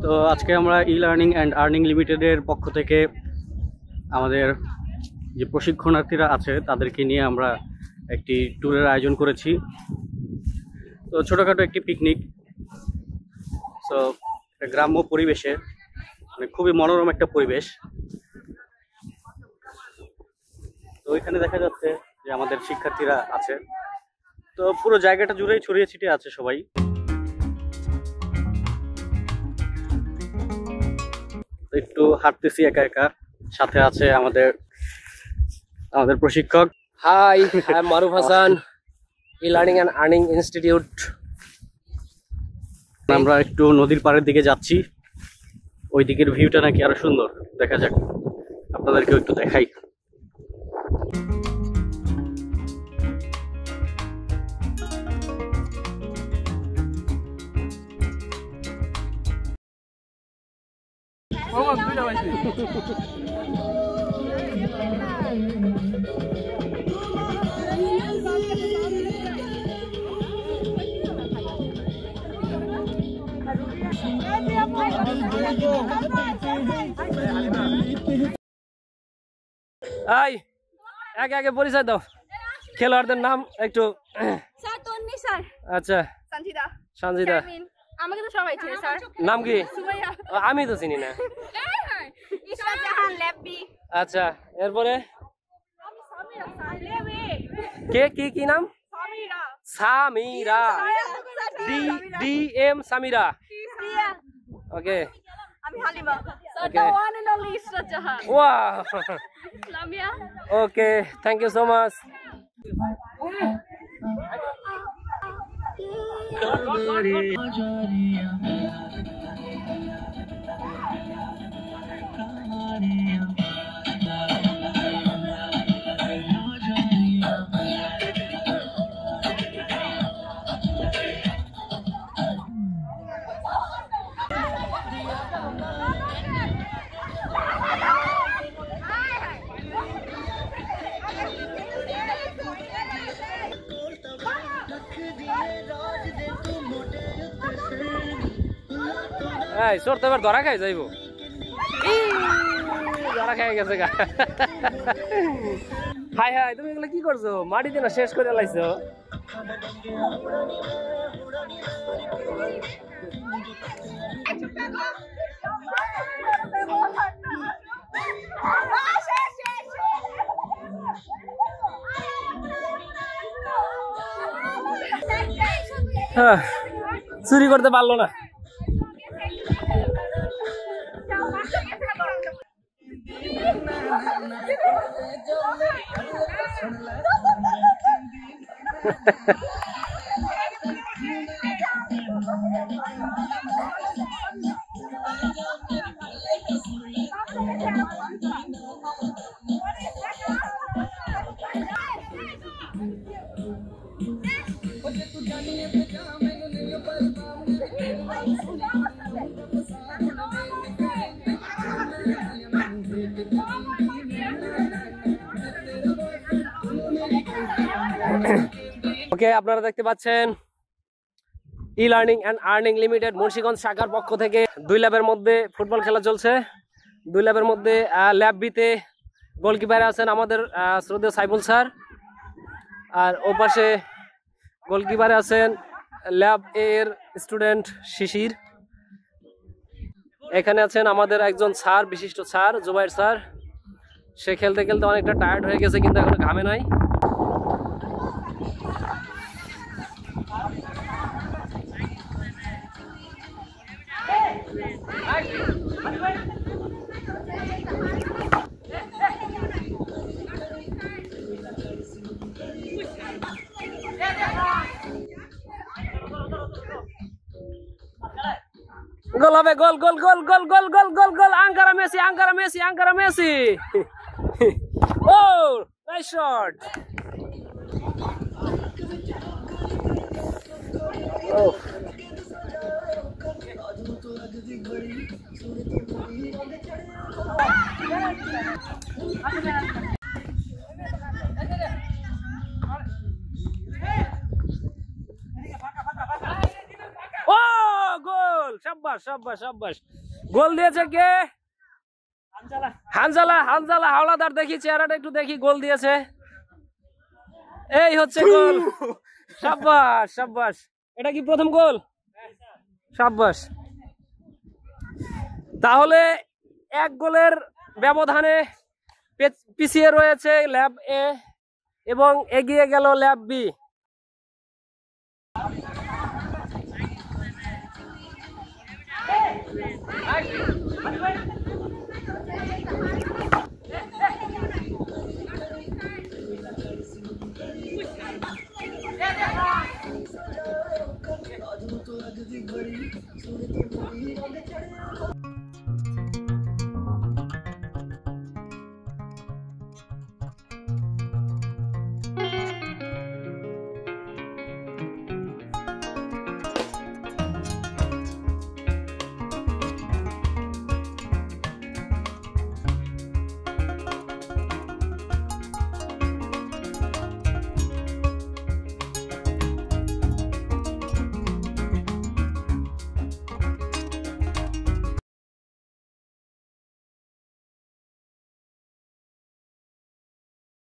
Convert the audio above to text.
তো আজকে আমরা ই লার্নিং অ্যান্ড আর্নিং লিমিটেডের পক্ষ থেকে আমাদের যে প্রশিক্ষণার্থীরা আছে তাদেরকে নিয়ে আমরা একটি ট্যুরের আয়োজন করেছি। তো ছোটোখাটো একটি পিকনিক। তো গ্রাম্য পরিবেশে মানে খুবই মনোরম একটা পরিবেশ। তো ওইখানে দেখা যাচ্ছে যে আমাদের শিক্ষার্থীরা আছে। তো পুরো জায়গাটা জুড়েই ছড়িয়ে ছিটিয়ে আছে সবাই। একটু হাঁটতেছি একা একা, সাথে আছে আমাদের প্রশিক্ষক। Hi, I am Maruf Hasan, e learning and earning institute. আমরা একটু নদীর পাড়ের দিকে যাচ্ছি। ওই দিকের ভিউটা নাকি আরো সুন্দর, দেখা যাক, আপনাদেরকেও একটু দেখাই। আই আগে আগে পরিচয় দাও, খেলোয়াড়দের নাম একটু। স্যার তন্নি স্যার। আচ্ছা, সঞ্জিদা। সঞ্জিদা। আমাকে তো সবাই চেনে স্যার। নাম কি? সুমাইয়া। আমি তো চিনি না। ইসরাত জাহান ল্যাবি। আচ্ছা, এরপরে আমি সামিরা স্যার। লেবি। কে কি কি নাম? Samira. Samira. D M Samira. Priya. Okay. আমি Halima. Sir Okay. The one and only Israt Jahan. Wow. Lamia. Okay, thank you so much. এই সর তো এবার ধরা খাই যাইব। ধরা খাই গেছে গা। হাই হাই, তুমি এগুলো কি করছো? মাটিতে না শেষ করে লাইছো। চুরি করতে পারলো না। ওকে, আপনারা দেখতে পাচ্ছেন ই learning and earning limited Munshiganj শাখার পক্ষ থেকে 2 ল্যাবের মধ্যে ফুটবল খেলা চলছে। 2 ল্যাবের মধ্যে ল্যাব বিতে গোলকিপারে আছেন আমাদের শ্রদ্ধেয় সাইফুল স্যার, আর ওপাশে গোলকিপারে আছেন ল্যাব এর স্টুডেন্ট শিশির। এখানে আছেন আমাদের একজন স্যার, বিশিষ্ট স্যার জুবাইর স্যার। সে খেলতে খেলতে অনেকটা টায়ার্ড হয়ে গেছে, কিন্তু এখনো ঘামে নাই। গোল হবে, goal goal goal goal goal goal goal goal. আঙ্কারা মেসি, আঙ্কারা মেসি, আঙ্কারা মেসি। ও নাইস শট। শাবাশ শাবাশ শাবাশ। গোল দিয়েছে কে? হানজালা হানজালা হাওলাদার, দেখি চেহারাটা একটু দেখি। গোল দিয়েছে, এই হচ্ছে গোল। শাবাশ শাবাশ। এটা কি প্রথম গোল? শাবাশ। তাহলে 1 গোলের ব্যবধানে পিছিয়ে রয়েছে ল্যাব এ এবং এগিয়ে গেল ল্যাব বি।